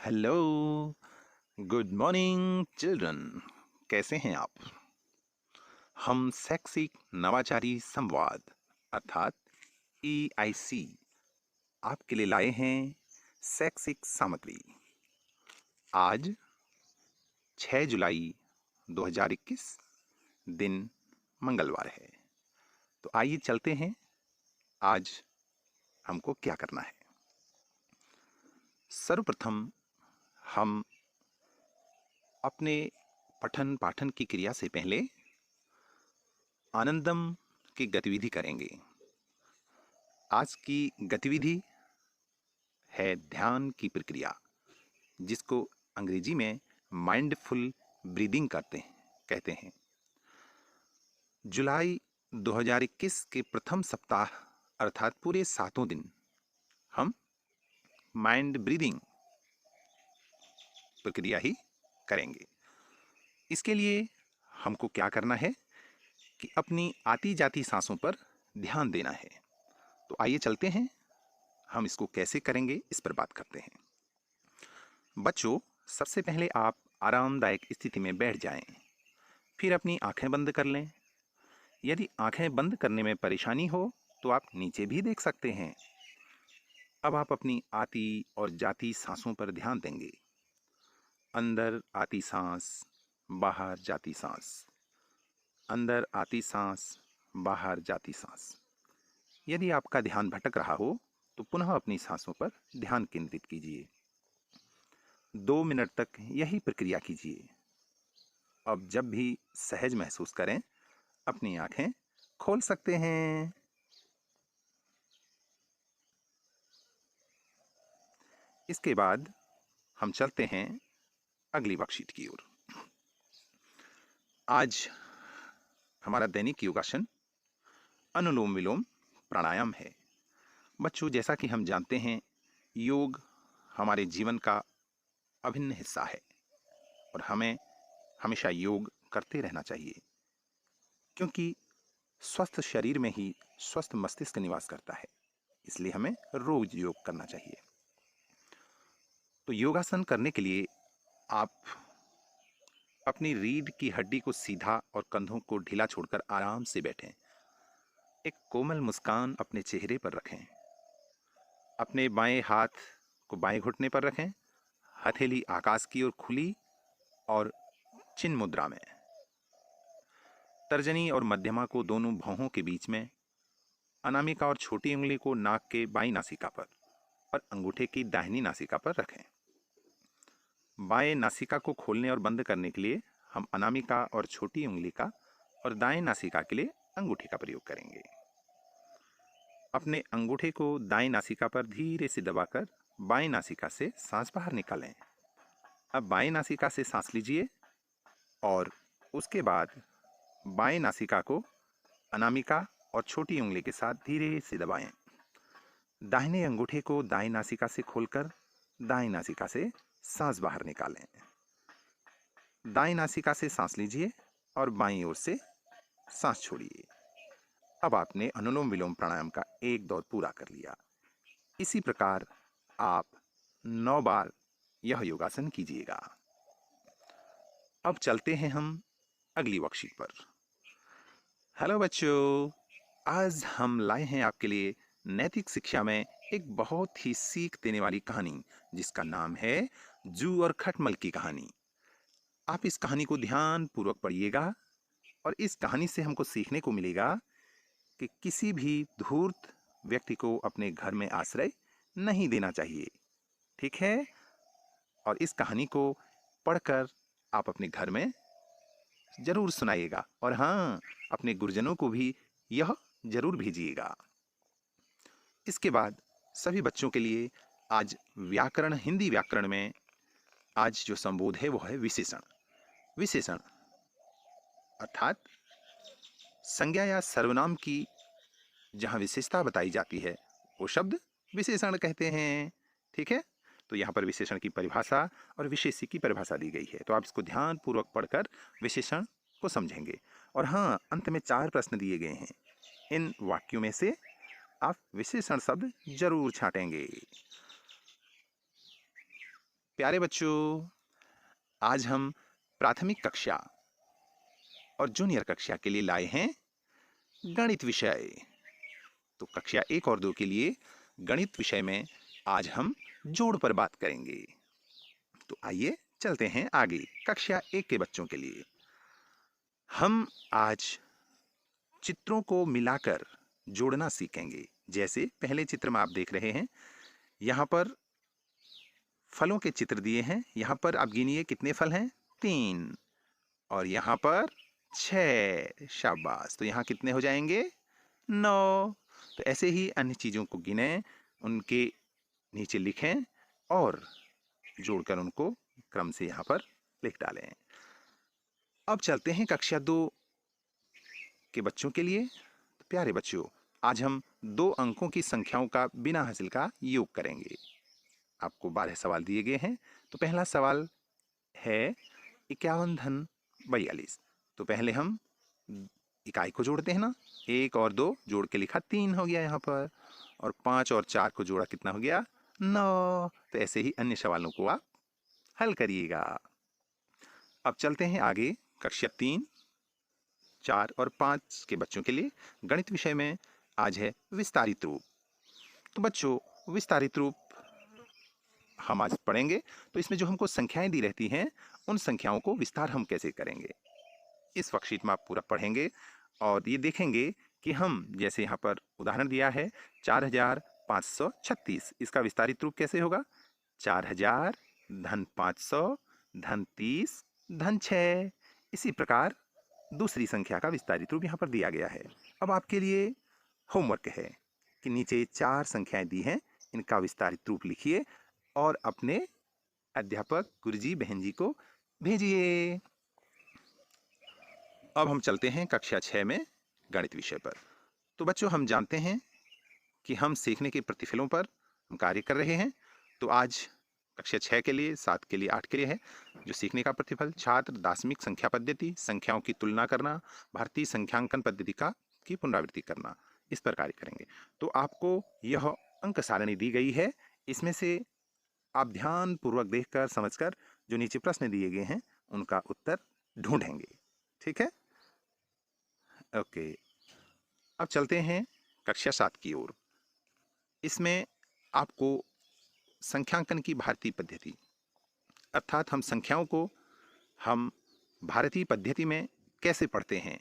Hello, good morning children. कैसे हैं आप? हम शैक्षिक नवाचारी संवाद अर्थात EIC आपके लिए लाए हैं शैक्षिक सामग्री। आज 6 जुलाई 2021 दिन मंगलवार है। तो आइए चलते हैं, आज हमको क्या करना है। सर्वप्रथम हम अपने पठन पाठन की क्रिया से पहले आनंदम की गतिविधि करेंगे। आज की गतिविधि है ध्यान की प्रक्रिया, जिसको अंग्रेजी में माइंडफुल ब्रीदिंग कहते हैं। जुलाई 2021 के प्रथम सप्ताह अर्थात पूरे 7 दिन हम माइंड ब्रीदिंग प्रक्रिया ही करेंगे। इसके लिए हमको क्या करना है कि अपनी आती जाती सांसों पर ध्यान देना है। तो आइए चलते हैं, हम इसको कैसे करेंगे इस पर बात करते हैं। बच्चों, सबसे पहले आप आरामदायक स्थिति में बैठ जाएं, फिर अपनी आंखें बंद कर लें। यदि आंखें बंद करने में परेशानी हो तो आप नीचे भी देख सकते हैं। अब आप अपनी आती और जाती सांसों पर ध्यान देंगे। अंदर आती सांस, बाहर जाती सांस, अंदर आती सांस, बाहर जाती सांस। यदि आपका ध्यान भटक रहा हो तो पुनः अपनी सांसों पर ध्यान केंद्रित कीजिए। 2 मिनट तक यही प्रक्रिया कीजिए। अब जब भी सहज महसूस करें, अपनी आंखें खोल सकते हैं। इसके बाद हम चलते हैं अगली वर्कशीट की ओर। आज हमारा दैनिक योगासन अनुलोम विलोम प्राणायाम है। बच्चों, जैसा कि हम जानते हैं, योग हमारे जीवन का अभिन्न हिस्सा है और हमें हमेशा योग करते रहना चाहिए, क्योंकि स्वस्थ शरीर में ही स्वस्थ मस्तिष्क निवास करता है। इसलिए हमें रोज योग करना चाहिए। तो योगासन करने के लिए आप अपनी रीढ़ की हड्डी को सीधा और कंधों को ढीला छोड़कर आराम से बैठें। एक कोमल मुस्कान अपने चेहरे पर रखें। अपने बाएं हाथ को बाएं घुटने पर रखें। हथेली आकाश की ओर खुली और चिन्ह मुद्रा में। तर्जनी और मध्यमा को दोनों भौहों के बीच में, अनामिका और छोटी उंगली को नाक के बाईं नासिका पर और अंगूठे की दाहिनी नासिका पर रखें। बाएं नासिका को खोलने और बंद करने के लिए हम अनामिका और छोटी उंगली का और दाएं नासिका के लिए अंगूठे का प्रयोग करेंगे। अपने अंगूठे को दाएं नासिका पर धीरे से दबाकर बाएं नासिका से सांस बाहर निकालें। अब बाएं नासिका से सांस लीजिए और उसके बाद बाएं नासिका को अनामिका और छोटी उंगली के साथ धीरे से दबाएं। दाहिने अंगूठे को दाएं नासिका से खोलकर दाएं नासिका से सांस बाहर निकालें। दाएं नासिका से सांस लीजिए और बाईं ओर से सांस छोड़िए। अब आपने अनुलोम विलोम प्राणायाम का एक दौर पूरा कर लिया। इसी प्रकार आप 9 बार यह योगासन कीजिएगा। अब चलते हैं हम अगली वर्कशीट पर। हेलो बच्चों, आज हम लाए हैं आपके लिए नैतिक शिक्षा में एक बहुत ही सीख देने वाली कहानी, जिसका नाम है जू और खटमल की कहानी। आप इस कहानी को ध्यान पूर्वक पढ़िएगा और इस कहानी से हमको सीखने को मिलेगा कि किसी भी धूर्त व्यक्ति को अपने घर में आश्रय नहीं देना चाहिए। ठीक है? और इस कहानी को पढ़कर आप अपने घर में जरूर सुनाइएगा और हाँ, अपने गुरुजनों को भी यह जरूर भेजिएगा। इसके बाद सभी बच्चों के लिए आज व्याकरण, हिंदी व्याकरण में आज जो संबोध है वो है विशेषण। विशेषण अर्थात संज्ञा या सर्वनाम की जहाँ विशेषता बताई जाती है वो शब्द विशेषण कहते हैं। ठीक है? तो यहाँ पर विशेषण की परिभाषा और विशेषी की परिभाषा दी गई है। तो आप इसको ध्यानपूर्वक पढ़कर विशेषण को समझेंगे। और हाँ, अंत में 4 प्रश्न दिए गए हैं। इन वाक्यों में से आप विशेषण शब्द जरूर छांटेंगे। प्यारे बच्चों, आज हम प्राथमिक कक्षा और जूनियर कक्षा के लिए लाए हैं गणित विषय। तो कक्षा 1 और 2 के लिए गणित विषय में आज हम जोड़ पर बात करेंगे। तो आइए चलते हैं आगे। कक्षा 1 के बच्चों के लिए हम आज चित्रों को मिलाकर जोड़ना सीखेंगे। जैसे पहले चित्र में आप देख रहे हैं, यहाँ पर फलों के चित्र दिए हैं। यहाँ पर आप गिनिए कितने फल हैं? 3। और यहाँ पर 6। शाबाश। तो यहाँ कितने हो जाएंगे? 9। तो ऐसे ही अन्य चीज़ों को गिनें, उनके नीचे लिखें और जोड़कर उनको क्रम से यहाँ पर लिख डालें। अब चलते हैं कक्षा 2 के बच्चों के लिए। तो प्यारे बच्चों, आज हम 2 अंकों की संख्याओं का बिना हासिल का योग करेंगे। आपको 12 सवाल दिए गए हैं। तो पहला सवाल है 51 धन 42। तो पहले हम इकाई को जोड़ते हैं ना। 1 और 2 जोड़ के लिखा 3 हो गया यहाँ पर, और 5 और 4 को जोड़ा कितना हो गया? 9। तो ऐसे ही अन्य सवालों को आप हल करिएगा। अब चलते हैं आगे। कक्षा 3, 4 और 5 के बच्चों के लिए गणित विषय में आज है विस्तारित रूप। तो बच्चों, विस्तारित रूप हम आज पढ़ेंगे। तो इसमें जो हमको संख्याएं दी रहती हैं, उन संख्याओं को विस्तार हम कैसे करेंगे, इस वर्कशीट में आप पूरा पढ़ेंगे और ये देखेंगे कि हम, जैसे यहाँ पर उदाहरण दिया है 4536, इसका विस्तारित रूप कैसे होगा? 4000 धन 500 धन 30 धन 6। इसी प्रकार दूसरी संख्या का विस्तारित रूप यहाँ पर दिया गया है। अब आपके लिए होमवर्क है कि नीचे 4 संख्याएं दी हैं, इनका विस्तारित रूप लिखिए और अपने अध्यापक, गुरुजी, बहन जी को भेजिए। अब हम चलते हैं कक्षा 6 में गणित विषय पर। तो बच्चों, हम जानते हैं कि हम सीखने के प्रतिफलों पर हम कार्य कर रहे हैं। तो आज कक्षा 6 के लिए, 7 के लिए, 8 के लिए है जो सीखने का प्रतिफल। छात्र दार्शनिक संख्या पद्धति, संख्याओं की तुलना करना, भारतीय संख्यांकन पद्धति की पुनरावृत्ति करना, इस पर कार्य करेंगे। तो आपको यह अंक सारणी दी गई है, इसमें से आप ध्यानपूर्वक देखकर, समझकर जो नीचे प्रश्न दिए गए हैं उनका उत्तर ढूंढेंगे। ठीक है? ओके। अब चलते हैं कक्षा 7 की ओर। इसमें आपको संख्यांकन की भारतीय पद्धति, अर्थात हम संख्याओं को हम भारतीय पद्धति में कैसे पढ़ते हैं।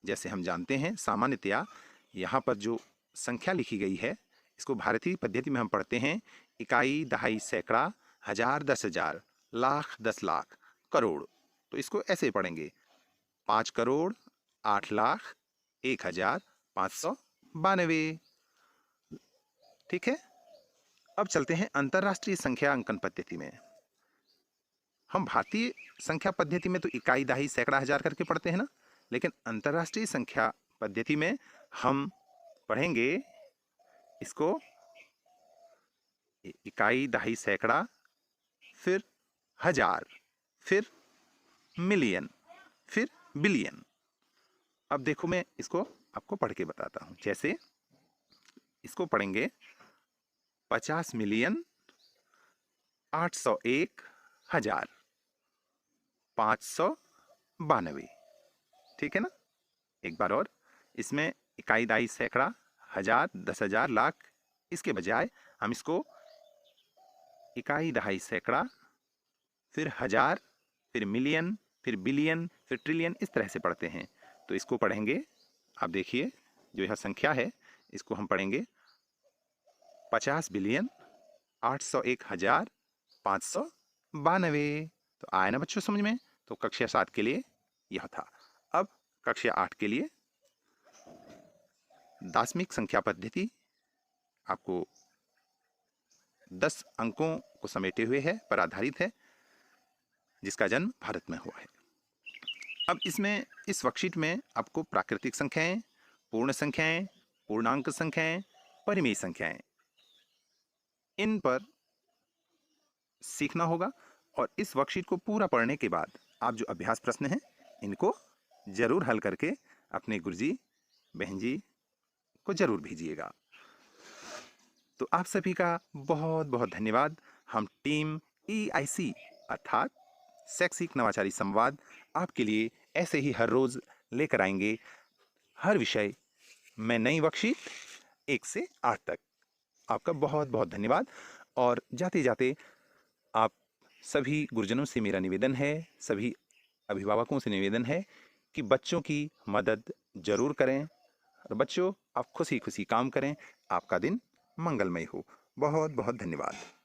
जैसे हम जानते हैं सामान्यतया यहाँ पर जो संख्या लिखी गई है, इसको भारतीय पद्धति में हम पढ़ते हैं इकाई, दहाई, सैकड़ा, हजार, 10,000, लाख, 10 लाख, करोड़। तो इसको ऐसे पढ़ेंगे 5 करोड़ 8 लाख 1,592। ठीक है? अब चलते हैं अंतरराष्ट्रीय संख्या अंकन पद्धति में। हम भारतीय संख्या पद्धति में तो इकाई, दहाई, सैकड़ा, हजार करके पढ़ते हैं ना, लेकिन अंतरराष्ट्रीय संख्या पद्धति में हम पढ़ेंगे इसको इकाई, दहाई, सैकड़ा, फिर हजार, फिर मिलियन, फिर बिलियन। अब देखो, मैं इसको आपको पढ़ के बताता हूं। जैसे इसको पढ़ेंगे 50 मिलियन 801,000 592। ठीक है ना? एक बार और, इसमें इकाई, दहाई, सैकड़ा, हजार, 10,000, लाख, इसके बजाय हम इसको इकाई, दहाई, सैकड़ा, फिर हजार, फिर मिलियन, फिर बिलियन, फिर ट्रिलियन, इस तरह से पढ़ते हैं। तो इसको पढ़ेंगे, आप देखिए जो यह संख्या है इसको हम पढ़ेंगे 50 बिलियन 801,592। तो आया ना बच्चों समझ में? तो कक्षा 7 के लिए यह था। अब कक्षा 8 के लिए दार्शनिक संख्या पद्धति आपको 10 अंकों को समेटे हुए है, पर आधारित है, जिसका जन्म भारत में हुआ है। अब इसमें, इस वर्कशीट में आपको प्राकृतिक संख्याएं, पूर्ण संख्याएं, पूर्णांक संख्याएं, परिमेय संख्याएं, इन पर सीखना होगा। और इस वर्कशीट को पूरा पढ़ने के बाद आप जो अभ्यास प्रश्न हैं इनको जरूर हल करके अपने गुरुजी, बहन जी को जरूर भेजिएगा। तो आप सभी का बहुत बहुत धन्यवाद। हम टीम EIC अर्थात शैक्षिक नवाचारी संवाद आपके लिए ऐसे ही हर रोज लेकर आएंगे। हर विषय में नई वर्कशीट 1 से 8 तक। आपका बहुत बहुत धन्यवाद। और जाते जाते आप सभी गुरुजनों से मेरा निवेदन है, सभी अभिभावकों से निवेदन है कि बच्चों की मदद जरूर करें। और बच्चों, आप खुशी खुशी काम करें। आपका दिन मंगलमय हो। बहुत बहुत धन्यवाद।